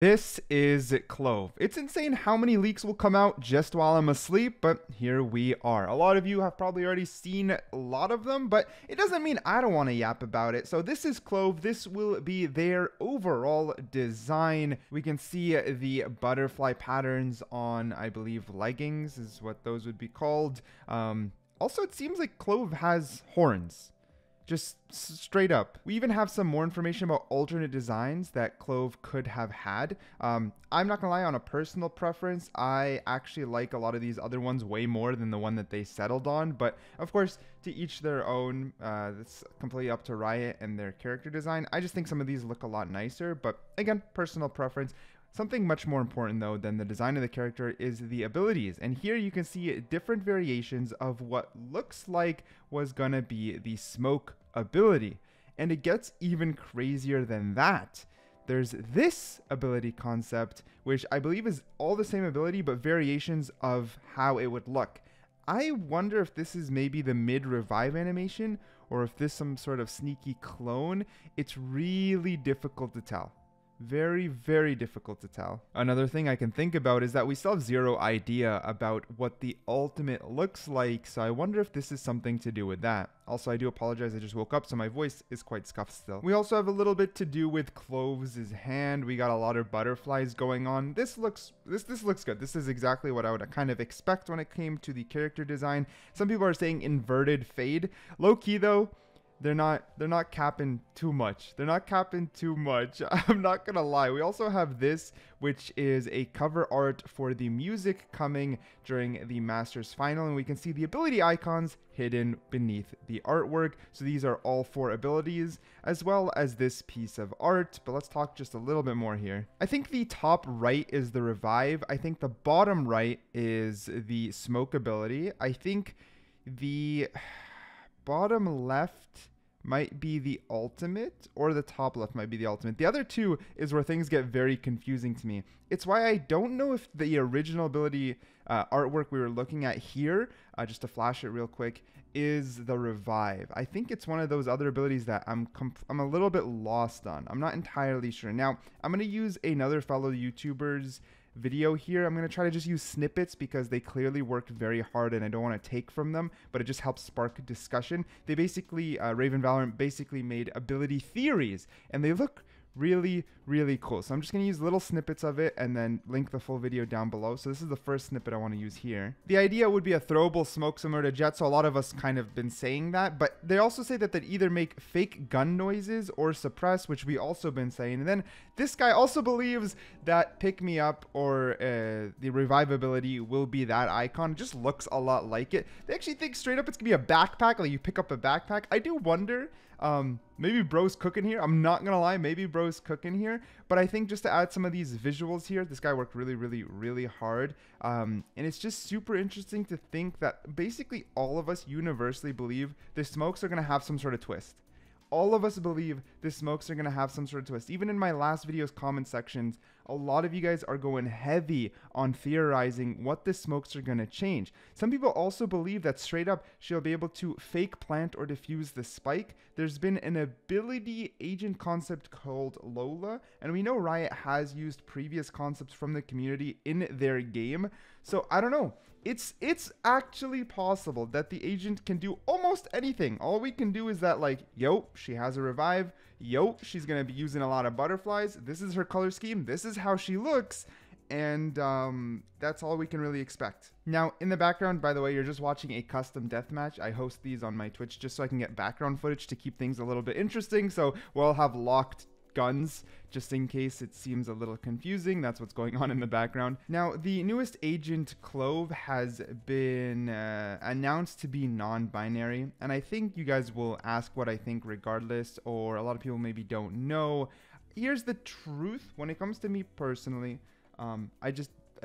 This is Clove. It's insane how many leaks will come out just while I'm asleep, but here we are. A lot of you have probably already seen a lot of them, but it doesn't mean I don't want to yap about it. So this is Clove. This will be their overall design. We can see the butterfly patterns on, I believe, leggings is what those would be called. Also, it seems like Clove has horns. Just straight up. We even have some more information about alternate designs that Clove could have had. I'm not gonna lie, on a personal preference, I actually like a lot of these other ones way more than the one that they settled on. But of course, to each their own. It's completely up to Riot and their character design. I just think some of these look a lot nicer, but again, personal preference. Something much more important though than the design of the character is the abilities. And here you can see different variations of what looks like was gonna be the smoke ability. And it gets even crazier than that. There's this ability concept, which I believe is all the same ability, but variations of how it would look. I wonder if this is maybe the mid-revive animation, or if this is some sort of sneaky clone. It's really difficult to tell. Very, very difficult to tell. Another thing I can think about is that we still have zero idea about what the ultimate looks like, so I wonder if this is something to do with that. Also, I do apologize, I just woke up, so my voice is quite scuffed still. We also have a little bit to do with Clove's hand. We got a lot of butterflies going on. This looks good. This is exactly what I would kind of expect when it came to the character design. Some people are saying inverted fade. Low key though, they're not capping too much. They're not capping too much. I'm not gonna lie. We also have this, which is a cover art for the music coming during the Masters final, and we can see the ability icons hidden beneath the artwork. So these are all 4 abilities, as well as this piece of art. But let's talk just a little bit more here. I think the top right is the revive. I think the bottom right is the smoke ability. I think the bottom left might be the ultimate, or the top left might be the ultimate. The other two is where things get very confusing to me. It's why I don't know if the original ability artwork we were looking at here, just to flash it real quick, is the revive. I think it's one of those other abilities that I'm a little bit lost on. I'm not entirely sure. Now, I'm going to use another fellow YouTuber's video here. I'm going to try to just use snippets because they clearly worked very hard and I don't want to take from them, but it just helps spark discussion. They basically, Raven Valorant basically made ability theories, and they look really, really cool. So I'm just going to use little snippets of it and then link the full video down below. So this is the first snippet I want to use here. The idea would be a throwable smoke similar to Jet, so a lot of us kind of been saying that, but they also say that they'd either make fake gun noises or suppress, which we also been saying. And then this guy also believes that pick me up or the revive ability will be that icon. It just looks a lot like it. They actually think straight up it's gonna be a backpack, like you pick up a backpack. I do wonder, maybe bro's cooking here. I'm not gonna lie, maybe bro's cooking here, but I think just to add some of these visuals here, this guy worked really, really, really hard. And it's just super interesting to think that basically all of us universally believe the smokes are gonna have some sort of twist. All of us believe the smokes are going to have some sort of twist. Even in my last video's comment sections, a lot of you guys are going heavy on theorizing what the smokes are going to change. Some people also believe that straight up she'll be able to fake plant or defuse the spike. There's been an ability agent concept called Lola, and we know Riot has used previous concepts from the community in their game. So I don't know. It's actually possible that the agent can do almost anything. All we can do is that, like, yo, she has a revive. Yo, she's going to be using a lot of butterflies. This is her color scheme. This is how she looks. And that's all we can really expect. Now, in the background, by the way, you're just watching a custom deathmatch. I host these on my Twitch just so I can get background footage to keep things a little bit interesting. So we'll have locked guns just in case it seems a little confusing. That's what's going on in the background. Now, the newest agent, Clove, has been announced to be non-binary, and I think you guys will ask what I think regardless, or a lot of people maybe don't know. Here's the truth. When it comes to me personally, I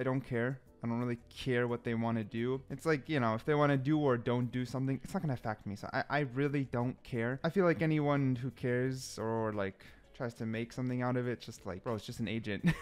don't care. I don't really care what they want to do. It's like, you know, if they want to do or don't do something, it's not going to affect me. So I really don't care. I feel like anyone who cares or like tries to make something out of it. It's just like, bro, it's just an agent.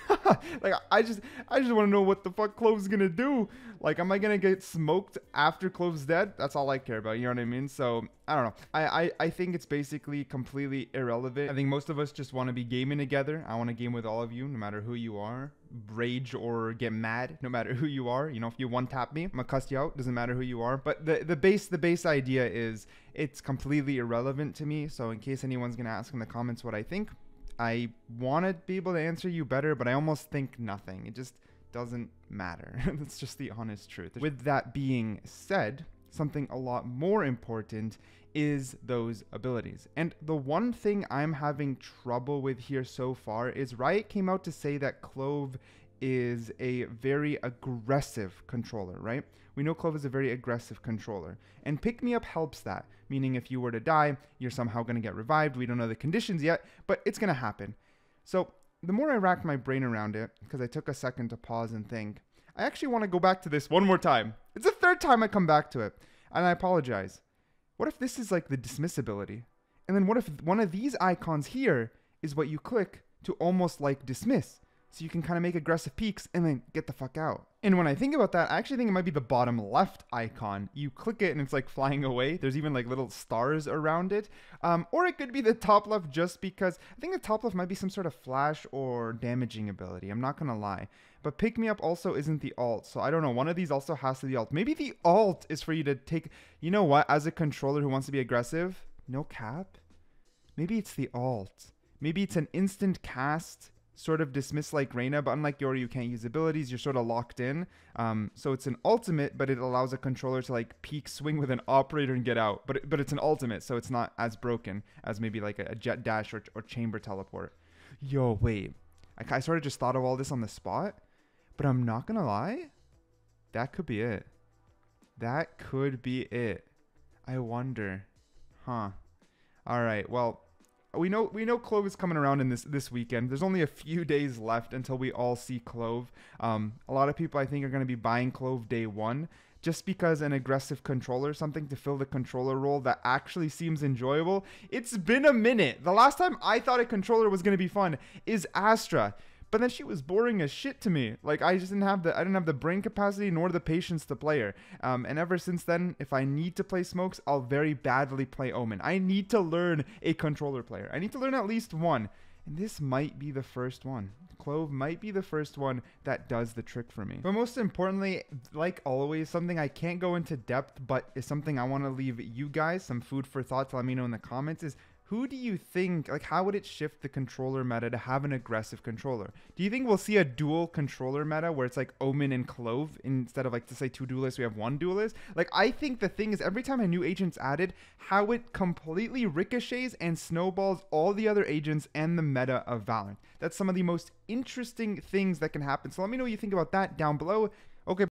Like, I just want to know what the fuck Clove's gonna do. Like, am I gonna get smoked after Clove's dead? That's all I care about. You know what I mean? So I don't know. I think it's basically completely irrelevant. I think most of us just want to be gaming together. I want to game with all of you, no matter who you are. Rage or get mad, no matter who you are. You know, if you one tap me, I'm gonna cuss you out. Doesn't matter who you are. But the base idea is it's completely irrelevant to me. So in case anyone's gonna ask in the comments what I think, I want to be able to answer you better, but I almost think nothing. It just doesn't matter. That's just the honest truth. With that being said, something a lot more important is those abilities. And the one thing I'm having trouble with here so far is Riot came out to say that Clove is a very aggressive controller, right? We know Clove is a very aggressive controller, and Pick Me Up helps that, meaning if you were to die, you're somehow going to get revived. We don't know the conditions yet, but it's going to happen. So the more I racked my brain around it, because I took a second to pause and think, I actually want to go back to this one more time. It's the third time I come back to it, and I apologize. What if this is like the dismiss ability? And then what if one of these icons here is what you click to almost like dismiss? So you can kind of make aggressive peeks and then get the fuck out. And when I think about that, I actually think it might be the bottom left icon. You click it and it's like flying away. There's even like little stars around it. Or it could be the top left, just because I think the top left might be some sort of flash or damaging ability. I'm not going to lie. But Pick Me Up also isn't the alt. So I don't know. One of these also has to be the alt. Maybe the alt is for you to take, you know what, as a controller who wants to be aggressive, no cap. Maybe it's the alt. Maybe it's an instant cast, sort of dismiss like Reyna, but unlike Yori, you can't use abilities. You're sort of locked in. So it's an ultimate, but it allows a controller to like peek swing with an operator and get out. But it's an ultimate, so it's not as broken as maybe like a jet dash or chamber teleport. Yo, wait. I sort of just thought of all this on the spot, but I'm not gonna lie. That could be it. That could be it. I wonder. Huh. All right. Well, we know Clove is coming around in this weekend. There's only a few days left until we all see Clove. A lot of people, I think, are going to be buying Clove day one, just because an aggressive controller, something to fill the controller role that actually seems enjoyable. It's been a minute. The last time I thought a controller was going to be fun is Astra. But then she was boring as shit to me. Like, I didn't have the brain capacity nor the patience to play her. And ever since then, if I need to play smokes, I'll very badly play Omen. I need to learn a controller player. I need to learn at least one. And this might be the first one. Clove might be the first one that does the trick for me. But most importantly, like always, something I can't go into depth, but is something I want to leave you guys some food for thought to let me know in the comments is, who do you think, like, how would it shift the controller meta to have an aggressive controller? Do you think we'll see a dual controller meta where it's like Omen and Clove instead of, like, to say two duelists, we have one duelist? Like, I think the thing is, every time a new agent's added, how it completely ricochets and snowballs all the other agents and the meta of Valorant. That's some of the most interesting things that can happen. So let me know what you think about that down below. Okay.